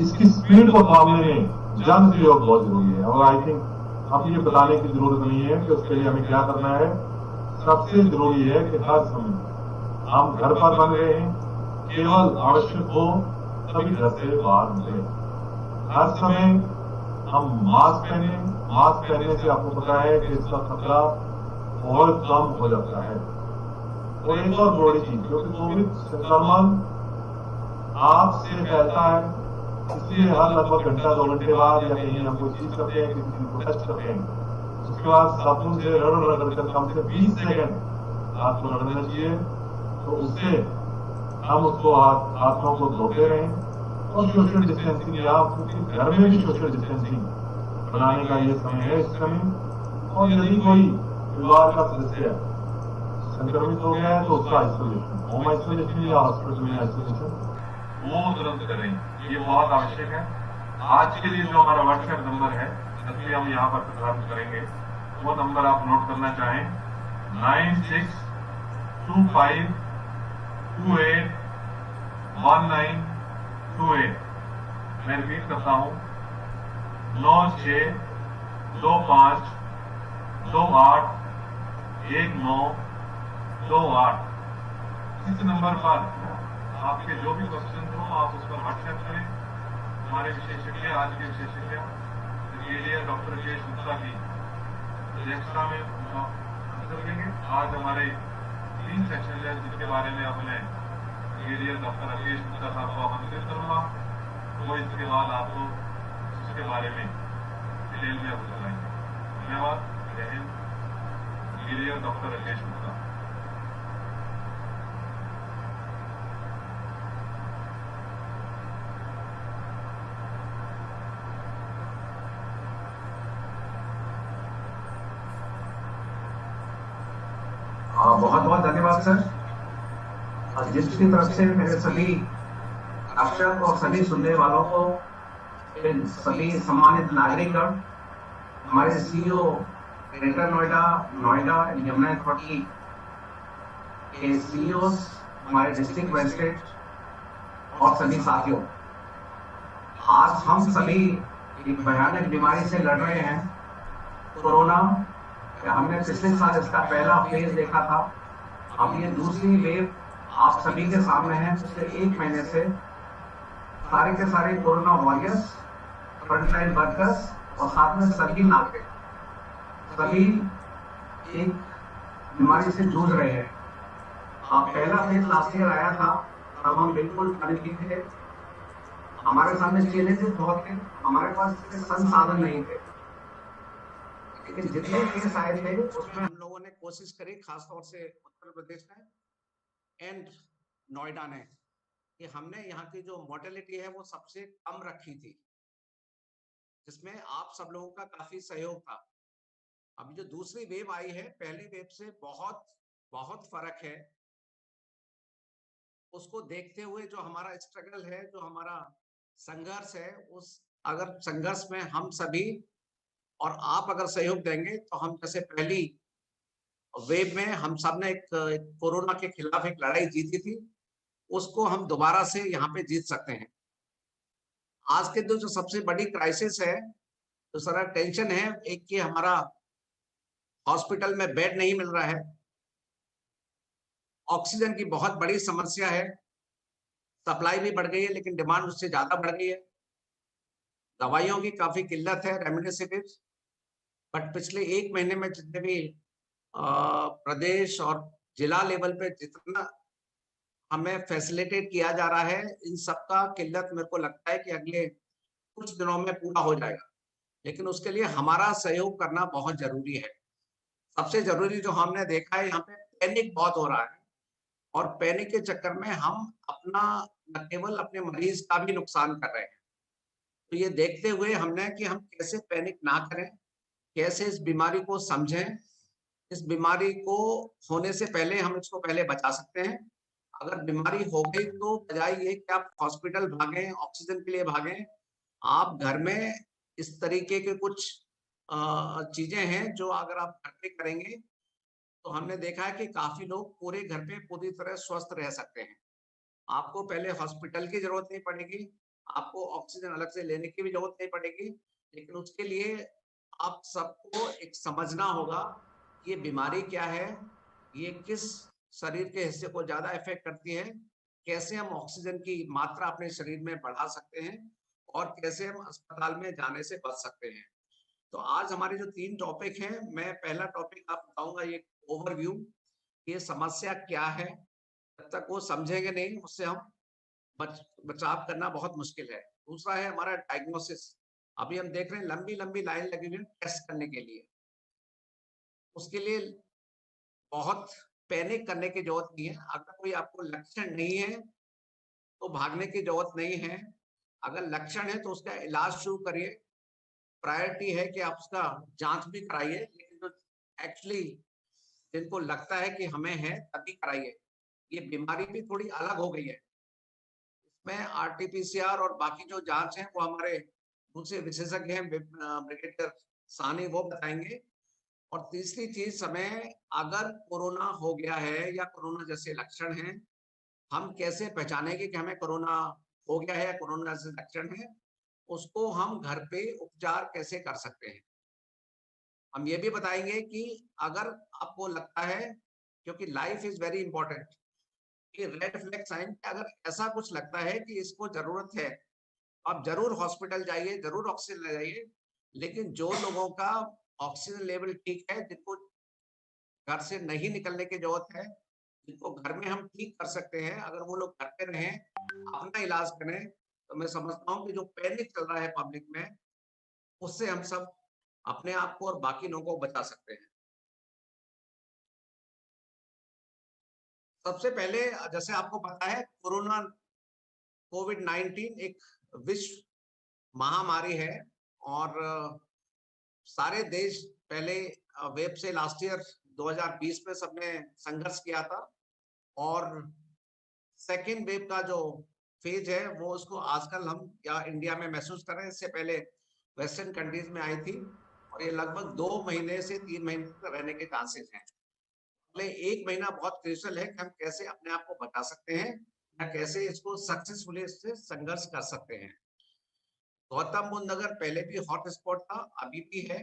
इसकी स्पीड को थामने में जन सहयोग बहुत जरूरी है। और आई थिंक अब ये बताने की जरूरत नहीं है कि उसके लिए हमें क्या करना है। सबसे जरूरी है कि हर समय हम घर पर बन रहे हैं, केवल आवश्यक हो तभी घर से बाहर निकले। हर समय हम मास्क पहने। मास्क पहनने से आपको पता है कि इसका खतरा बहुत कम हो जाता है। और एक और बड़ी चीज, क्योंकि कोविड संक्रमण आपसे फैलता है, इसलिए हर लगभग घंटा 2 घंटे बाद या कहीं हम कोई चीज करते हैं, किसी चीज को टच करते हैं, उसके बाद साबुन से रगड़ कर कम से 20 सेकंड हाथ को रगड़ना चाहिए। तो उससे हम उसको हाथों को धोते रहें। और सोशल डिस्टेंसिंग, या क्योंकि घर में भी सोशल डिस्टेंसिंग बनाने का ये समय है इस समय। और यदि कोई परिवार का सदस्य संक्रमित हो गया है तो उसका आइसोलेशन, होम आइसोलेशन या हॉस्पिटल में आइसोलेशन, वो तुरंत करें। ये बहुत आवश्यक है। आज के लिए जो हमारा व्हाट्सएप नंबर है, जब भी हम यहाँ पर प्रसारित करेंगे, वो नंबर आप नोट करना चाहें, 9625281928। मैं रिपीट करता हूं, 9625281928। इस नंबर पर आपके जो भी क्वेश्चन हो आप उस पर व्हाट्सएप करें। हमारे विशेषज्ञ, आज के विशेषज्ञ ब्रिगेडियर डॉक्टर राकेश गुप्ता की अध्यक्षता में उनका आंसर देंगे। आज हमारे 3 सेक्शन है जिनके बारे में अपने ब्रिगेडियर डॉक्टर राकेश गुप्ता साहब को आमंत्रित करूंगा। वो इसके बाद आपको इसके बारे में डिटेल में अवगत कराएंगे। धन्यवाद। जय हिंद। Brigadier doctor Rakesh Gupta. बहुत बहुत धन्यवाद सर। जिसकी तरफ से मेरे सभी दर्शक और सभी सुनने वालों को, सभी सम्मानित नागरिकगण, हमारे CEO greater Noida, Noida and Yamuna authority के सीईओ, हमारे डिस्ट्रिक्ट मजिस्ट्रेट और सभी साथियों, आज हम सभी एक भयानक बीमारी से लड़ रहे हैं, कोरोना। हमने पिछले साल इसका पहला फेज देखा था, अब ये दूसरी वेव आप सभी के सामने है। पिछले 1 महीने से सारे के सारे कोरोना वॉरियर्स, फ्रंटलाइन वर्कर्स और साथ में सभी नागरिक, सभी एक बीमारी से जूझ रहे हैं। पहला फेज लास्ट ईयर आया था, तब हम बिल्कुल अनभिज्ञ थे, हमारे सामने चैलेंजेस बहुत थे, हमारे पास संसाधन नहीं थे, लेकिन जितने केस आए थे उसमें हम लोगों ने कोशिश करी, खासतौर से उत्तर प्रदेश ने एंड नोएडा ने, कि हमने यहाँ की जो मोर्टेलिटी है वो सबसे कम रखी थी, जिसमें आप सब लोगों का काफी सहयोग था। अब जो दूसरी वेव आई है, पहली वेव से बहुत बहुत फर्क है। उसको देखते हुए जो हमारा स्ट्रगल है, जो हमारा संघर्ष है, उस अगर संघर्ष में हम सभी और आप अगर सहयोग देंगे तो हम जैसे पहली वेव में हम सब ने एक कोरोना के खिलाफ एक लड़ाई जीती थी, उसको हम दोबारा से यहाँ पे जीत सकते हैं। आज के जो सबसे बड़ी क्राइसिस है, तो सारा टेंशन है, एक कि हमारा हॉस्पिटल में बेड नहीं मिल रहा है, ऑक्सीजन की बहुत बड़ी समस्या है, सप्लाई भी बढ़ गई है लेकिन डिमांड उससे ज्यादा बढ़ गई है, दवाइयों की काफी किल्लत है, रेमडेसिविर। बट पिछले 1 महीने में जितने भी प्रदेश और जिला लेवल पे जितना हमें फैसिलिटेट किया जा रहा है, इन सबका किल्लत मेरे को लगता है कि अगले कुछ दिनों में पूरा हो जाएगा, लेकिन उसके लिए हमारा सहयोग करना बहुत जरूरी है। सबसे जरूरी जो हमने देखा है, यहाँ पे पैनिक बहुत हो रहा है, और पैनिक के चक्कर में हम अपना न केवल अपने मरीज का भी नुकसान कर रहे हैं। तो ये देखते हुए हमने कि हम कैसे पैनिक ना करें, कैसे इस बीमारी को समझें, इस बीमारी को होने से पहले हम इसको पहले बचा सकते हैं। अगर बीमारी हो गई तो बजाय ये कि आप हॉस्पिटल भागें, ऑक्सीजन के लिए भागें, आप घर में इस तरीके के कुछ चीजें हैं जो अगर आप घर पे करेंगे तो हमने देखा है कि काफी लोग पूरे घर पे पूरी तरह स्वस्थ रह सकते हैं। आपको पहले हॉस्पिटल की जरूरत नहीं पड़ेगी, आपको ऑक्सीजन अलग से लेने की भी जरूरत नहीं पड़ेगी, लेकिन उसके लिए आप सबको एक समझना होगा कि ये बीमारी क्या है, ये किस शरीर के हिस्से को ज्यादा इफेक्ट करती है, कैसे हम ऑक्सीजन की मात्रा अपने शरीर में बढ़ा सकते हैं और कैसे हम अस्पताल में जाने से बच सकते हैं। तो आज हमारे जो 3 टॉपिक हैं, मैं पहला टॉपिक आपको बताऊंगा, ये ओवरव्यू, ये समस्या क्या है। जब तक वो समझेंगे नहीं, उससे हम बचाव करना बहुत मुश्किल है। दूसरा है हमारा डायग्नोसिस। अभी हम देख रहे हैं लंबी लंबी लाइन लगी हुई है टेस्ट करने के लिए। उसके लिए बहुत पैनिक करने की जरूरत नहीं है। अगर कोई आपको लक्षण नहीं है तो भागने की जरूरत नहीं है। अगर लक्षण है तो उसका इलाज शुरू करिए। प्रायोरिटी है कि आप उसका जांच भी कराइए, लेकिन जो एक्चुअली जिनको लगता है कि हमें है तभी कराइए। ये बीमारी भी थोड़ी अलग हो गई है। इसमें आरटीपीसीआर और बाकी जो जांच है वो हमारे दूसरे विशेषज्ञ हैं, ब्रिगेडियर साहनी, वो बताएंगे। और तीसरी चीज, हमें अगर कोरोना हो गया है या कोरोना जैसे लक्षण हैं, हम कैसे पहचानेंगे कि हमें कोरोना हो गया है या कोरोना जैसे लक्षण है, उसको हम घर पे उपचार कैसे कर सकते हैं। हम ये भी बताएंगे कि अगर आपको लगता है, क्योंकि लाइफ इज वेरी इंपॉर्टेंट, कि रेड फ्लैग साइन, अगर ऐसा कुछ लगता है कि इसको जरूरत है, आप जरूर हॉस्पिटल जाइए, जरूर ऑक्सीजन ले जाइए। लेकिन जो लोगों का ऑक्सीजन लेवल ठीक है, जिनको घर से नहीं निकलने की जरूरत है, जिनको घर में हम ठीक कर सकते हैं, अगर वो लोग घर पे रहें, अपना इलाज करें, तो मैं समझता हूँ कि जो पैनिक चल रहा है पब्लिक में, उससे हम सब अपने आप को और बाकी लोगों को बचा सकते हैं। सबसे पहले, जैसे आपको पता है, कोरोना कोविड-19 एक विश्व महामारी है और सारे देश पहले वेब से लास्ट ईयर 2020 में सबने संघर्ष किया था और सेकेंड वेव का जो फेज है वो उसको आजकल हम या इंडिया में महसूस कर रहे हैं। इससे पहले वेस्टर्न कंट्रीज में आई थी और ये लगभग 2 महीने से 3 महीने तक रहने के चांसेस हैं। अगले 1 महीना बहुत क्रिटिकल है कि हम कैसे अपने आप को बचा सकते हैं या कैसे इसको सक्सेसफुली इससे संघर्ष कर सकते हैं। गौतम बुद्ध नगर पहले भी हॉट स्पॉट था, अभी भी है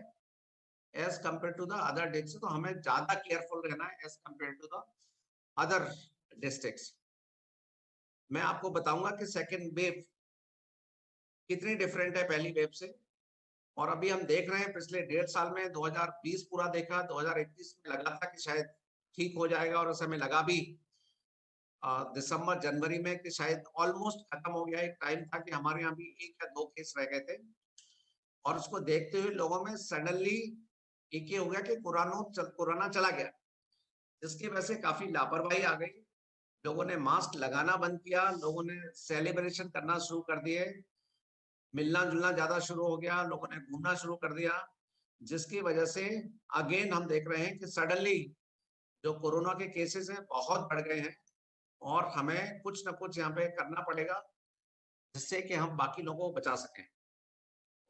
as compare to the other district, तो हमें ज्यादा केयरफुल रहना है as compare to the other districts. मैं आपको बताऊंगा कि सेकेंड वेव कितनी डिफरेंट है पहली वेव से। और अभी हम देख रहे हैं पिछले 1.5 साल में 2020 पूरा देखा, 2021 में लगा था कि शायद ठीक हो जाएगा और उस समय लगा भी दिसंबर जनवरी में कि शायद ऑलमोस्ट खत्म हो गया। एक टाइम था कि हमारे यहाँ भी 1 या 2 केस रह गए थे और उसको देखते हुए लोगों में सडनली एक ये हो गया कि कोरोना चला गया, जिसकी वजह से काफी लापरवाही आ गई। लोगों ने मास्क लगाना बंद किया, लोगों ने सेलिब्रेशन करना शुरू कर दिए, मिलना जुलना ज्यादा शुरू हो गया, लोगों ने घूमना शुरू कर दिया, जिसकी वजह से अगेन हम देख रहे हैं कि सडनली जो कोरोना के केसेस हैं बहुत बढ़ गए हैं और हमें कुछ ना कुछ यहाँ पे करना पड़ेगा जिससे कि हम बाकी लोगों को बचा सकें।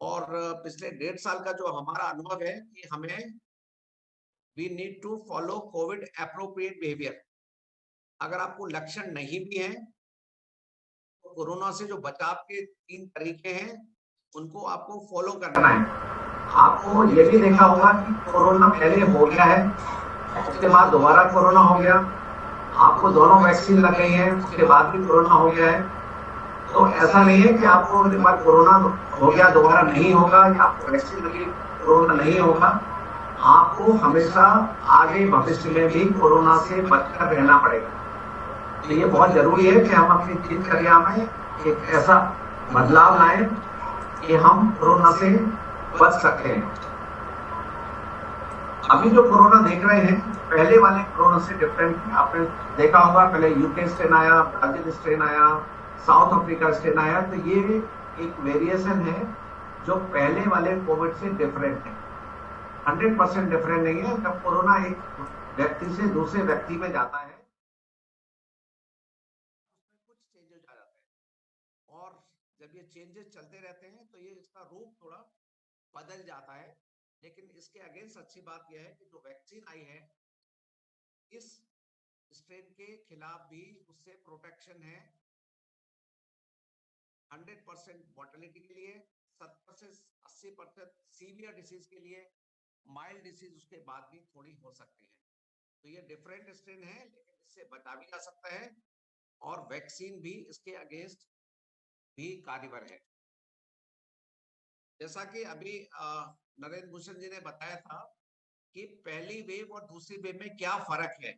और पिछले 1.5 साल का जो हमारा अनुभव है कि हमें we need to follow COVID appropriate behaviour. अगर आपको लक्षण नहीं भी है तो कोरोना से जो बचाव के 3 तरीके हैं उनको आपको फॉलो करना है। आपको ये भी देखा होगा कि कोरोना पहले हो गया है, उसके बाद दोबारा कोरोना हो गया, आपको दोनों वैक्सीन लग गई है, उसके बाद भी कोरोना हो गया है। तो ऐसा नहीं है कि आपको एक बार कोरोना हो गया दोबारा नहीं होगा या आपको वैक्सीन लगी कोरोना नहीं होगा। आपको हमेशा आगे भविष्य में भी कोरोना से बचकर रहना पड़ेगा। तो ये बहुत जरूरी है कि हम अपनी दिनचर्या में एक ऐसा बदलाव लाएं कि हम कोरोना से बच सकें। अभी जो कोरोना देख रहे हैं पहले वाले कोरोना से डिफरेंट है। आपने देखा होगा पहले यूके स्ट्रेन आया, ब्राजील स्ट्रेन आया, साउथ अफ्रीका स्ट्रेन आया, तो ये एक वेरिएशन है जो पहले वाले कोविड से डिफरेंट है। 100% डिफरेंट नहीं है। जब कोरोना एक व्यक्ति से दूसरे व्यक्ति में जाता है उसमें कुछ चेंजेस आ जाते हैं और जब ये चेंजेस चलते रहते हैं तो ये इसका रूप थोड़ा बदल जाता है। लेकिन इसके अगेंस्ट अच्छी बात यह है कि जो वैक्सीन आई है इस स्ट्रेन के खिलाफ भी उससे प्रोटेक्शन है 100% मोर्टेलिटी के लिए, 70 से 80% सीवियर डिसीज के लिए, माइल्ड डिसीज उसके बाद भी थोड़ी हो सकती है। तो ये डिफरेंट स्ट्रेन है, लेकिन इससे बचा भी जा सकता है और वैक्सीन भी इसके अगेंस्ट भी कारगर है। जैसा कि अभी नरेंद्र भूषण जी ने बताया था कि पहली वेव और दूसरी वेव में क्या फर्क है।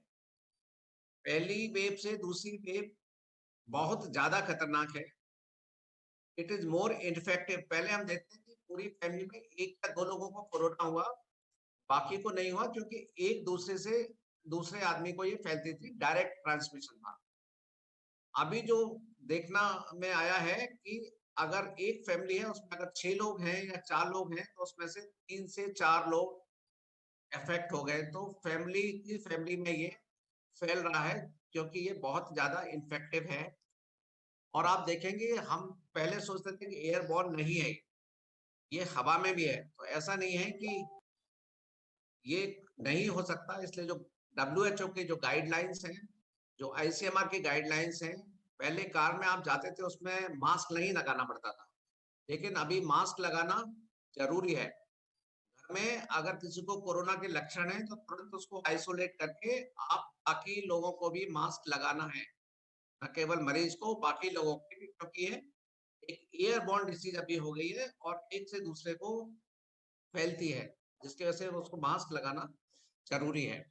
पहली वेव से दूसरी वेव बहुत ज्यादा खतरनाक है। It is more infective. पहले हम देखते हैं कि पूरी फैमिली में एक या दो लोगों को कोरोना हुआ, बाकी को नहीं हुआ, क्योंकि एक दूसरे से दूसरे आदमी को ये फैलती थी, डायरेक्ट ट्रांसमिशन था। अभी जो देखना में आया है कि अगर एक फैमिली है उसमें अगर 6 लोग हैं या 4 लोग हैं तो उसमें से 3 से 4 लोग इफेक्ट हो गए, तो फैमिली में ये फैल रहा है, क्योंकि ये बहुत ज्यादा इन्फेक्टिव है। और आप देखेंगे हम पहले सोचते थे कि एयरबॉर्न नहीं है, ये हवा में भी है। तो ऐसा नहीं है कि ये नहीं हो सकता। इसलिए जो WHO के जो गाइडलाइंस हैं, जो ICMR की गाइडलाइंस हैं, पहले कार में आप जाते थे उसमें मास्क नहीं लगाना पड़ता था, लेकिन अभी मास्क लगाना जरूरी है। घर में अगर किसी को कोरोना के लक्षण है तो तुरंत उसको आइसोलेट करके आप बाकी लोगों को भी मास्क लगाना है, न केवल मरीज को, बाकी लोगों को भी, क्योंकि ये एक एयरबॉर्न डिसीज अभी हो गई है और एक से दूसरे को फैलती है, जिसकी वजह से उसको मास्क लगाना जरूरी है।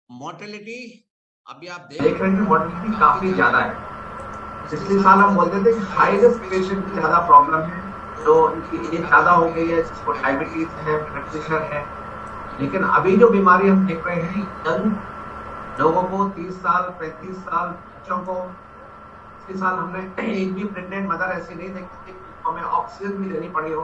मोर्टेलिटी अभी आप देख रहे हैं कि मोर्टेलिटी काफी ज्यादा है। पिछले साल हम बोलते थे कि हाई रिस्क पेशेंट की ज्यादा प्रॉब्लम है, जो इनकी एज ज्यादा हो गई है, जिसको डायबिटीज है, ब्लड प्रेशर है। लेकिन अभी जो बीमारी हम देख रहे हैं, यंग लोगों को 30 साल 35 साल बच्चों को, इस साल हमने एक भी प्रेग्नेंट मदर ऐसी नहीं देखी थी हमें ऑक्सीजन भी देनी पड़ी हो।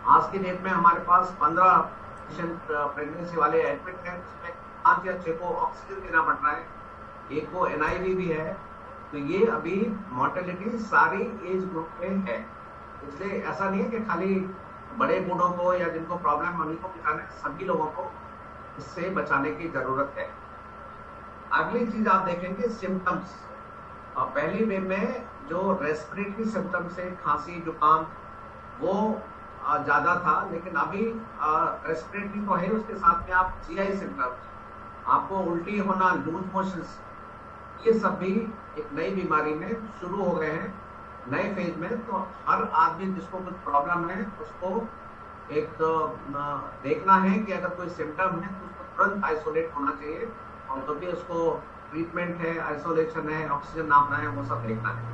आज की डेट में हमारे पास 15 पेशेंट प्रेगनेंसी वाले एडमिट हैं, जिसमें 5 या 6 को ऑक्सीजन देना पड़ रहा है, एक को NIV भी है। तो ये अभी मोर्टेलिटी सारी एज ग्रुप में है। इसलिए ऐसा नहीं है कि खाली बड़े बूढ़ों को या जिनको प्रॉब्लम है उन्हीं को बचाना है, सभी लोगों को इससे बचाने की जरूरत है। अगली चीज आप देखेंगे सिम्टम्स। पहली वेव में जो रेस्पिरेटरी सिम्टम्स है, खांसी जुकाम, वो ज्यादा था, लेकिन अभी रेस्पिरेटरी तो है, उसके साथ में आप GI सिम्टम्स, आपको उल्टी होना, लूज मोशंस, ये सब भी एक नई बीमारी में शुरू हो गए हैं, नए फेज में। तो हर आदमी जिसको कुछ प्रॉब्लम है उसको एक देखना है कि अगर कोई सिम्टम है तो उसको तुरंत आइसोलेट होना चाहिए, और जो भी उसको ट्रीटमेंट है, आइसोलेशन है, ऑक्सीजन नापना है, वो सब देखना है।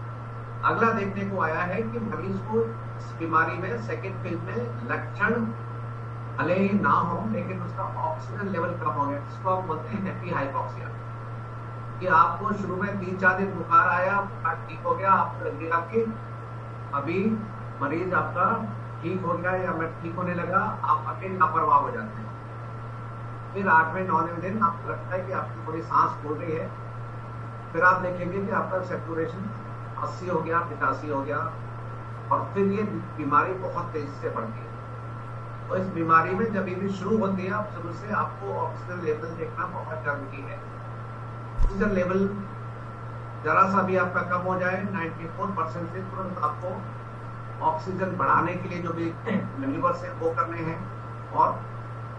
अगला देखने को आया है कि मरीज को इस बीमारी में सेकेंड फेज में लक्षण भले ही ना हो, लेकिन उसका ऑक्सीजन लेवल कम हो गया, जिसको हम बोलते हैं हैप्पी हाइपोक्सिया। कि आपको शुरू में 3-4 दिन बुखार आया, बुखार ठीक हो गया, आप लगी आपकी, अभी मरीज आपका ठीक हो गया या मैं ठीक होने लगा, आप अकेले लापरवाह हो जाते हैं। फिर 8वें-9वें दिन आपको लगता है कि आपकी थोड़ी सांस फूल रही है, फिर आप देखेंगे कि आपका सैचुरेशन 80 हो गया, 85 हो गया, और फिर ये बीमारी बहुत तेजी से बढ़ती है। तो इस बीमारी में जब ये शुरू होती है, आप शुरू से आपको ऑक्सीजन लेवल देखना बहुत जरूरी है। ऑक्सीजन लेवल जरा सा भी आपका कम हो जाए 94% से, तुरंत आपको ऑक्सीजन बढ़ाने के लिए जो भी लीवर से वो करने हैं, और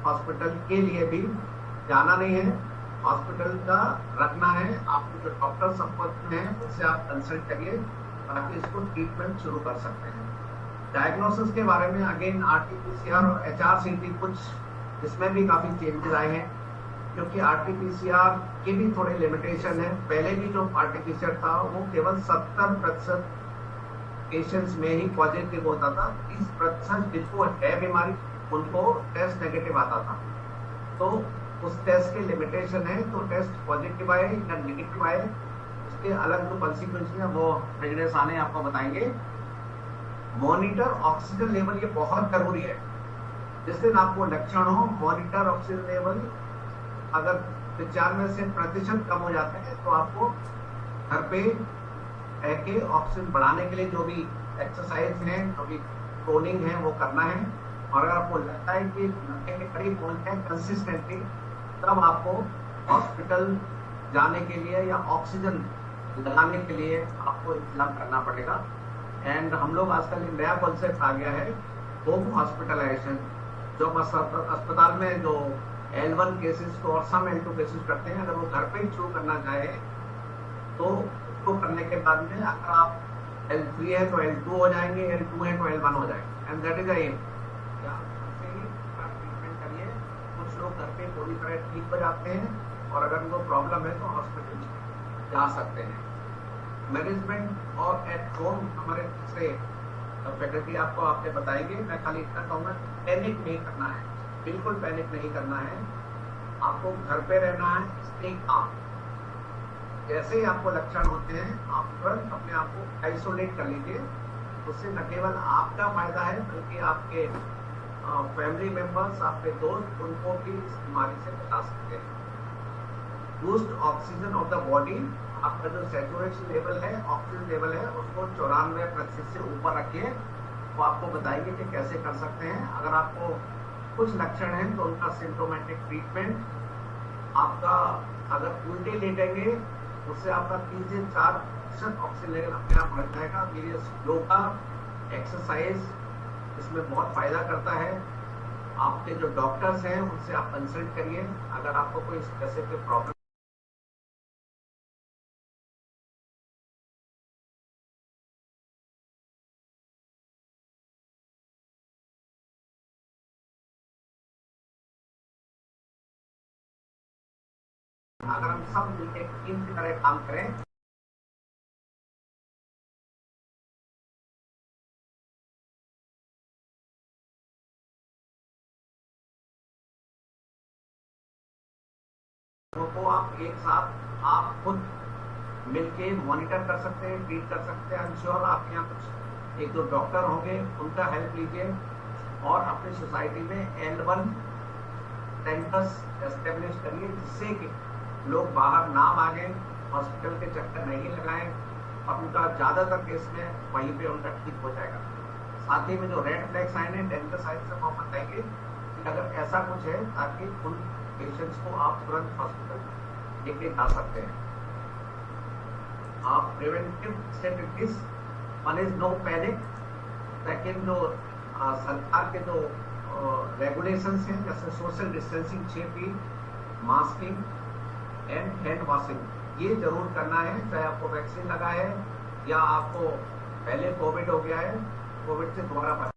हॉस्पिटल के लिए भी जाना नहीं है, हॉस्पिटल का रखना है। आपको जो डॉक्टर संपर्क में है उससे आप कंसल्ट करिए, ताकि इसको ट्रीटमेंट शुरू कर सकते हैं। डायग्नोसिस के बारे में अगेन RT-PCR और HRCT कुछ इसमें भी काफी चेंजेस आए हैं, क्योंकि RT-PCR के भी थोड़े लिमिटेशन है। पहले भी जो RT-PCR था वो केवल 70% पेशेंट्स में ही पॉजिटिव होता था, 30% जिसको है बीमारी उनको टेस्ट नेगेटिव आता था। तो उस टेस्ट के लिमिटेशन है, तो टेस्ट पॉजिटिव आए या नेगेटिव आए, उसके अलग जो कॉन्सिक्वेंस है वो प्रेगनेंस आने आपको बताएंगे। मॉनिटर ऑक्सीजन लेवल, ये बहुत जरूरी है। जिस दिन आपको लक्षण हो, मॉनिटर ऑक्सीजन लेवल अगर 95% कम हो जाते हैं तो आपको घर पे रह के ऑक्सीजन बढ़ाने के लिए जो भी एक्सरसाइज है, जो भी टोनिंग है, वो करना है। और अगर आपको लगता है कि 90 के करीब पहुंचते हैं कंसिस्टेंटली, तब आपको हॉस्पिटल जाने के लिए या ऑक्सीजन लगाने के लिए आपको इंतजाम करना पड़ेगा। एंड हम लोग आजकल एक नया कॉन्सेप्ट आ गया है होम हॉस्पिटलाइजेशन, जो हम अस्पताल में जो L1 केसेस को और सम L2 केसेस करते हैं, अगर वो घर पे ही शुरू करना चाहे तो उसको करने के बाद में अगर आप L3 है तो L2 हो जाएंगे, L2 है तो L1 हो जाएंगे, and that is M. Treatment करिए, कुछ लोग घर पे पूरी तरह ठीक हो जाते हैं और अगर उनको प्रॉब्लम है तो हॉस्पिटल जा सकते हैं। मैनेजमेंट और एट होम हमारे दूसरे फैकल्टी आपको आपने बताएंगे। मैं खाली इतना कहूँगा, पैनिक नहीं करना है, बिल्कुल पैनिक नहीं करना है। आपको घर पे रहना है, स्टे काम। जैसे ही आपको लक्षण होते हैं आप तुरंत अपने आप को आइसोलेट कर लीजिए। उससे न केवल आपका फायदा है बल्कि आपके फैमिली मेंबर्स, आपके दोस्त, उनको भी इस बीमारी से बचा सकते हैं। Boost oxygen of the body, आपका जो सैचुरेशन लेवल है, ऑक्सीजन लेवल है, उसको 94% से ऊपर रखिए। वो आपको बताएंगे कि कैसे कर सकते हैं। अगर आपको कुछ लक्षण हैं तो उनका सिम्टोमेटिक ट्रीटमेंट, आपका अगर उल्टे लेटेंगे उससे आपका 3 से 4% ऑक्सीजन लेवल अपने आप बढ़ जाएगा। मेरे योगा एक्सरसाइज इसमें बहुत फायदा करता है। आपके जो डॉक्टर्स हैं उनसे आप कंसल्ट करिए अगर आपको कोई स्पेसिफिक प्रॉब्लम। अगर हम सब मिलकर टीम की तरह काम करें तो आप एक साथ आप खुद मिलके मॉनिटर कर सकते हैं, ट्रीट कर सकते हैं। आई एम श्योर आपके यहाँ कुछ एक दो डॉक्टर होंगे, उनका हेल्प लीजिए और अपनी सोसाइटी में L1 सेंटर्स एस्टेब्लिश करिए, जिससे कि लोग बाहर ना भागें, हॉस्पिटल के चक्कर नहीं लगाएं और उनका ज्यादातर केस में वहीं पे उनका ठीक हो जाएगा। साथ ही में जो रेड फ्लैग साइन है, डेंजर साइन से हम बताएंगे कि अगर ऐसा कुछ है ताकि उन पेशेंट्स को आप तुरंत हॉस्पिटल लेके जा सकते हैं। आप preventive strategies, one is no panic. Second, जो सरकार के जो रेगुलेशंस हैं जैसे social distancing, 6 feet, masking and hand washing, ये जरूर करना है। चाहे आपको वैक्सीन लगा है या आपको पहले कोविड हो गया है, कोविड से दोबारा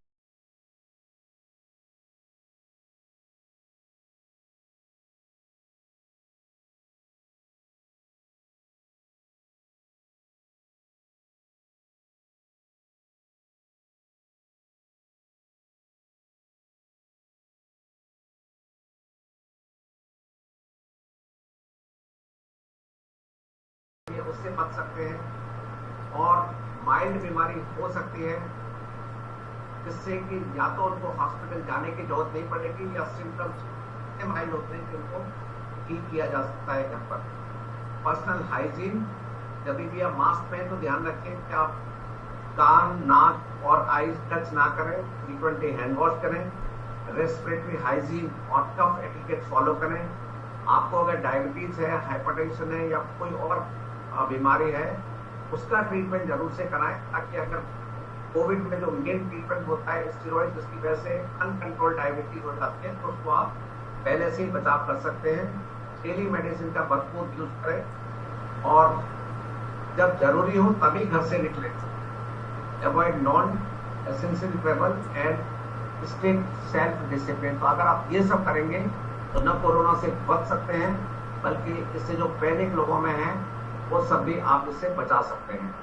उससे बच सकते हैं। और माइल्ड बीमारी हो सकती है जिससे कि या तो उनको हॉस्पिटल जाने की जरूरत नहीं पड़ेगी या सिम्टम्स इतने माइल्ड होते हैं कि उनको ठीक किया जा सकता है घर पर। पर्सनल हाइजीन, जब भी आप मास्क पहने तो ध्यान रखें कि आप कान, नाक और आईज टच ना करें, फ्रीक्वेंटली हैंड वॉश करें, रेस्पिरेटरी हाइजीन और कफ एटिकेट फॉलो करें। आपको अगर डायबिटीज है, हाइपरटेंशन है या कोई और बीमारी है, उसका ट्रीटमेंट जरूर से कराएं, ताकि अगर कोविड में जो मेन ट्रीटमेंट होता है स्टेरॉइड, जिसकी वजह से अनकंट्रोल डायबिटीज हो जाती है, तो उसको आप पहले से ही बचाव कर सकते हैं। डेली मेडिसिन का भरपूर यूज करें और जब जरूरी हो तभी घर से निकलें। Avoid non essential travel and strict self discipline. तो अगर आप ये सब करेंगे तो न कोरोना से बच सकते हैं, बल्कि इससे जो पैनिक लोगों में है वो सब भी आप इससे बचा सकते हैं।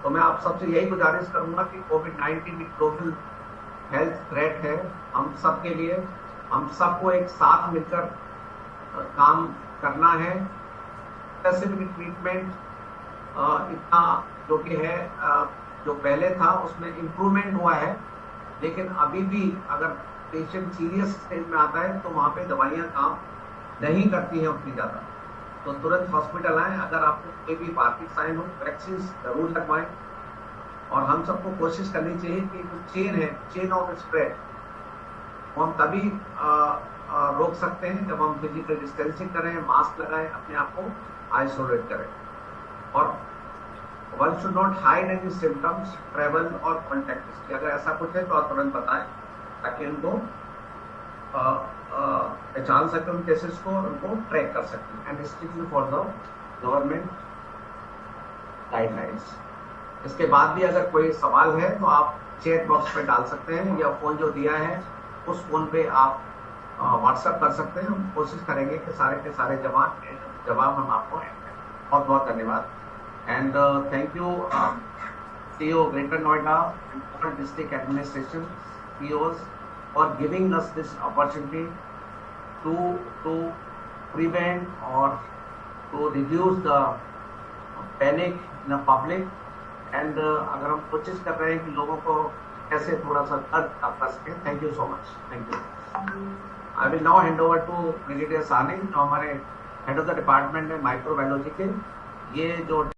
तो मैं आप सबसे यही गुजारिश करूंगा कि कोविड-19 एक ग्लोबल हेल्थ थ्रेट है हम सब के लिए। हम सबको एक साथ मिलकर काम करना है। स्पेसिफिक ट्रीटमेंट इतना जो कि है जो पहले था उसमें इम्प्रूवमेंट हुआ है, लेकिन अभी भी अगर पेशेंट सीरियस स्टेज में आता है तो वहाँ पे दवाइयाँ काम नहीं करती हैं उतनी ज़्यादा, तो तुरंत हॉस्पिटल आएँ। अगर आपको कोई भी बार्किक साइन हो, वैक्सीन जरूर लगवाएं। और हम सबको कोशिश करनी चाहिए कि जो चेन है, चेन ऑफ स्प्रेड, वो हम तभी रोक सकते हैं जब हम फिजिकल डिस्टेंसिंग करें, मास्क लगाएं, अपने आप को आइसोलेट करें। और one should not hide any symptoms, travel और कॉन्टैक्ट हिस्ट्री। अगर ऐसा कुछ है तो आप तुरंत बताएं ताकि उनको पहचान सकें उन केसेस को और उनको ट्रैक कर सकें and strictly for the government guidelines. इसके बाद भी अगर कोई सवाल है तो आप चैट बॉक्स पे डाल सकते हैं या फोन जो दिया है उस फोन पे आप व्हाट्सएप कर सकते हैं। हम कोशिश करेंगे कि सारे के सारे जवाब हम आपको बहुत बहुत धन्यवाद and thank you CEO greater Noida and district administration CEOs for giving us this opportunity to prevent or to reduce the panic in the public and अगर हम कोशिश कर रहे हैं कि लोगों को कैसे थोड़ा सा कर सकें। Thank you so much, thank you. I will now hand over to brigadier Sani जो हमारे हेड ऑफ द डिपार्टमेंट है माइक्रोबायोलॉजी के। ये जो